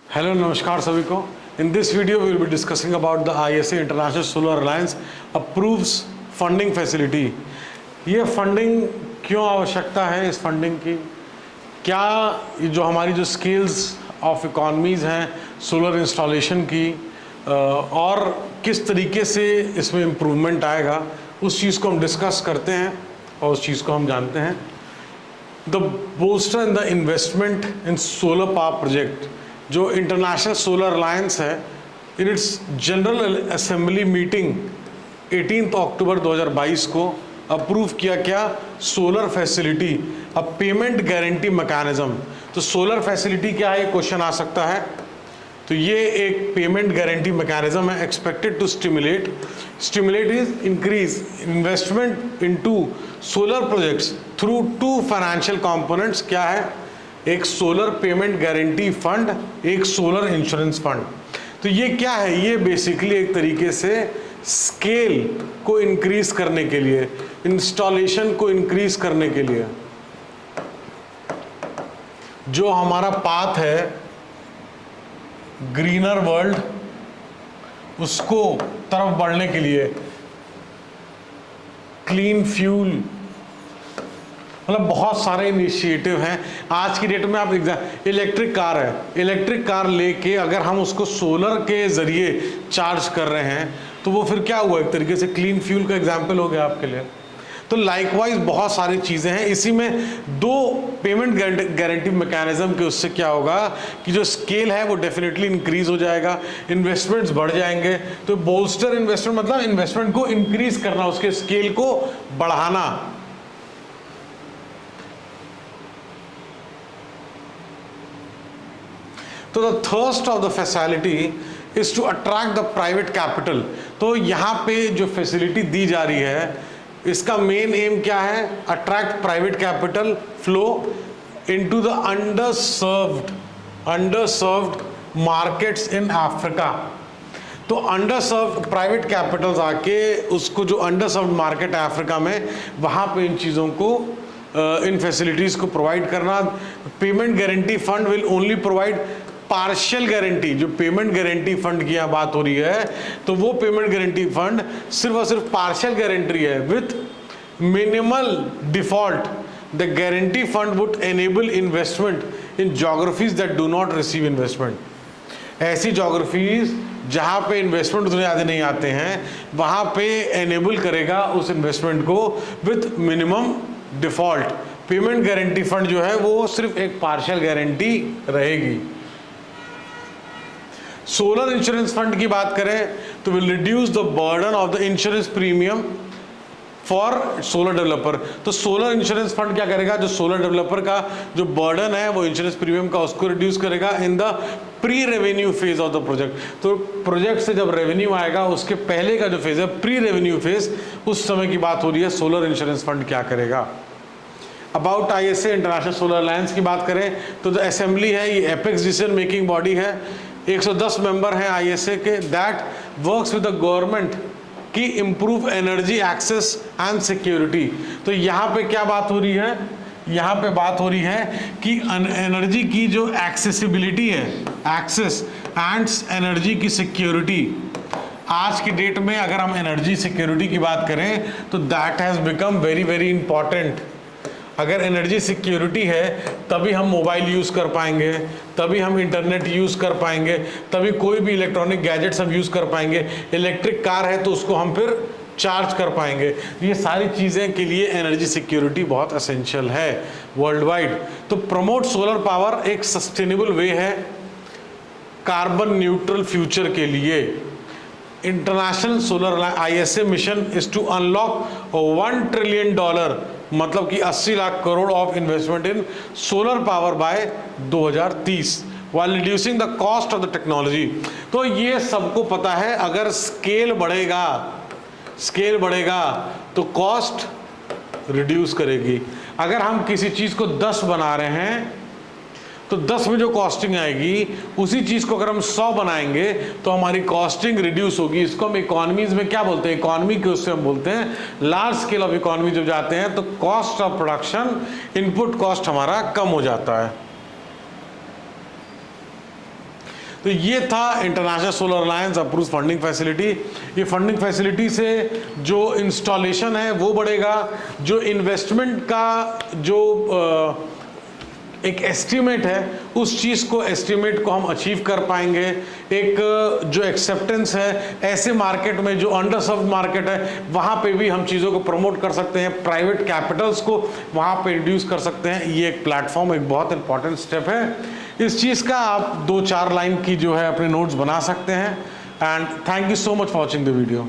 Hello नमस्कार सभी को। In this video we will be discussing about the ISA international solar alliance approves funding facility. ये funding क्यों आवश्यकता है, इस फंडिंग की क्या जो हमारी जो स्केल्स ऑफ इकॉनमीज़ हैं सोलर इंस्टॉलेशन की और किस तरीके से इसमें इम्प्रूवमेंट आएगा, उस चीज़ को हम डिस्कस करते हैं और उस चीज़ को हम जानते हैं। The booster in the investment in solar power project, जो इंटरनेशनल सोलर अलायंस है, in its general assembly meeting 18 अक्टूबर 2022 को अप्रूव किया क्या, सोलर फैसिलिटी अ पेमेंट गारंटी मैकेनिज्म। तो सोलर फैसिलिटी क्या है, ये क्वेश्चन आ सकता है। तो ये एक पेमेंट गारंटी मैकेनिज्म है expected to stimulate is increase investment into solar projects through two financial components. क्या है, एक सोलर पेमेंट गारंटी फंड, एक सोलर इंश्योरेंस फंड। तो ये क्या है, ये बेसिकली एक तरीके से स्केल को इंक्रीज करने के लिए, इंस्टॉलेशन को इंक्रीज करने के लिए, जो हमारा पाथ है ग्रीनर वर्ल्ड, उसको तरफ बढ़ने के लिए, क्लीन फ्यूल, मतलब बहुत सारे इनिशिएटिव हैं। आज की डेट में आप इलेक्ट्रिक कार है, इलेक्ट्रिक कार लेके अगर हम उसको सोलर के ज़रिए चार्ज कर रहे हैं तो वो फिर क्या हुआ, एक तरीके से क्लीन फ्यूल का एग्जाम्पल हो गया आपके लिए। तो लाइकवाइज बहुत सारी चीज़ें हैं। इसी में दो पेमेंट गारंटी मैकेनिज्म के उससे क्या होगा कि जो स्केल है वो डेफिनेटली इंक्रीज हो जाएगा, इन्वेस्टमेंट्स बढ़ जाएंगे। तो बोल्स्टर इन्वेस्टमेंट मतलब इन्वेस्टमेंट को इंक्रीज करना, उसके स्केल को बढ़ाना। तो the thrust of the facility is to attract the private capital. तो यहाँ पे जो फैसिलिटी दी जा रही है, इसका मेन एम क्या है, attract private capital flow into the underserved markets in Africa. तो अंडरसर्व्ड प्राइवेट कैपिटल्स आके उसको, जो अंडरसर्व्ड मार्केट है अफ्रीका में, वहाँ पे इन चीज़ों को, इन फैसिलिटीज़ को प्रोवाइड करना। Payment guarantee fund will only provide partial guarantee. जो पेमेंट गारंटी फंड की यहाँ बात हो रही है, तो वो पेमेंट गारंटी फंड सिर्फ और सिर्फ पार्शियल गारंटी है with minimal default. The guarantee fund would enable investment in geographies that do not receive investment. ऐसी जोग्राफीज जहाँ पे इन्वेस्टमेंट उतने ज़्यादा नहीं आते हैं, वहाँ पे एनेबल करेगा उस इन्वेस्टमेंट को with minimum default. Payment guarantee fund जो है वो सिर्फ एक पार्शियल गारंटी रहेगी। सोलर इंश्योरेंस फंड की बात करें तो will reduce the burden of the insurance premium for solar developer. तो सोलर इंश्योरेंस फंड क्या करेगा, जो सोलर डेवलपर का जो बर्डन है वो इंश्योरेंस प्रीमियम का, उसको रिड्यूस करेगा in the pre revenue phase of the project. तो प्रोजेक्ट से जब रेवेन्यू आएगा उसके पहले का जो फेज है प्री रेवेन्यू फेज, उस समय की बात हो रही है। सोलर इंश्योरेंस फंड क्या करेगा। About ISA international solar alliance की बात करें तो जो असेंबली है, ये एपेक्स डिसीजन मेकिंग बॉडी है। 110 मेंबर हैं ISA के, that works with the government की improve energy access and security. तो यहाँ पे क्या बात हो रही है, यहाँ पे बात हो रही है कि एनर्जी की जो एक्सेसिबिलिटी है, एक्सेस एंड एनर्जी की सिक्योरिटी। आज की डेट में अगर हम एनर्जी सिक्योरिटी की बात करें तो that has become very very important. अगर एनर्जी सिक्योरिटी है तभी हम मोबाइल यूज़ कर पाएंगे, तभी हम इंटरनेट यूज़ कर पाएंगे, तभी कोई भी इलेक्ट्रॉनिक गैजेट्स हम यूज़ कर पाएंगे। इलेक्ट्रिक कार है तो उसको हम फिर चार्ज कर पाएंगे। ये सारी चीज़ें के लिए एनर्जी सिक्योरिटी बहुत एसेंशियल है वर्ल्ड वाइड। तो प्रमोट सोलर पावर एक सस्टेनेबल वे है कार्बन न्यूट्रल फ्यूचर के लिए। International solar ISA mission is to unlock $1 trillion, मतलब कि 80 lakh crore of investment in solar power by 2030 while reducing the cost of the technology। तो ये सबको पता है, अगर स्केल बढ़ेगा तो कॉस्ट रिड्यूस करेगी। अगर हम किसी चीज़ को 10 बना रहे हैं तो 10 में जो कॉस्टिंग आएगी, उसी चीज़ को अगर हम 100 बनाएंगे तो हमारी कॉस्टिंग रिड्यूस होगी। इसको हम इकोनॉमीज में क्या बोलते हैं, इकोनॉमी के उससे हम बोलते हैं लार्ज स्केल ऑफ इकोनॉमी। जब जाते हैं तो cost of production, input cost हमारा कम हो जाता है। तो ये था international solar alliance approve funding facility. ये फंडिंग फैसिलिटी से जो इंस्टॉलेशन है वो बढ़ेगा, जो इन्वेस्टमेंट का जो एक एस्टिमेट है उस चीज़ को एस्टिमेट को हम अचीव कर पाएंगे। एक जो एक्सेप्टेंस है ऐसे मार्केट में जो अंडर सर्व मार्केट है वहाँ पे भी हम चीज़ों को प्रमोट कर सकते हैं, प्राइवेट कैपिटल्स को वहाँ पे इंड्यूस कर सकते हैं। ये एक प्लेटफॉर्म एक बहुत इंपॉर्टेंट स्टेप है। इस चीज़ का आप 2-4 लाइन की जो है अपने नोट्स बना सकते हैं। And thank you so much for watching the video.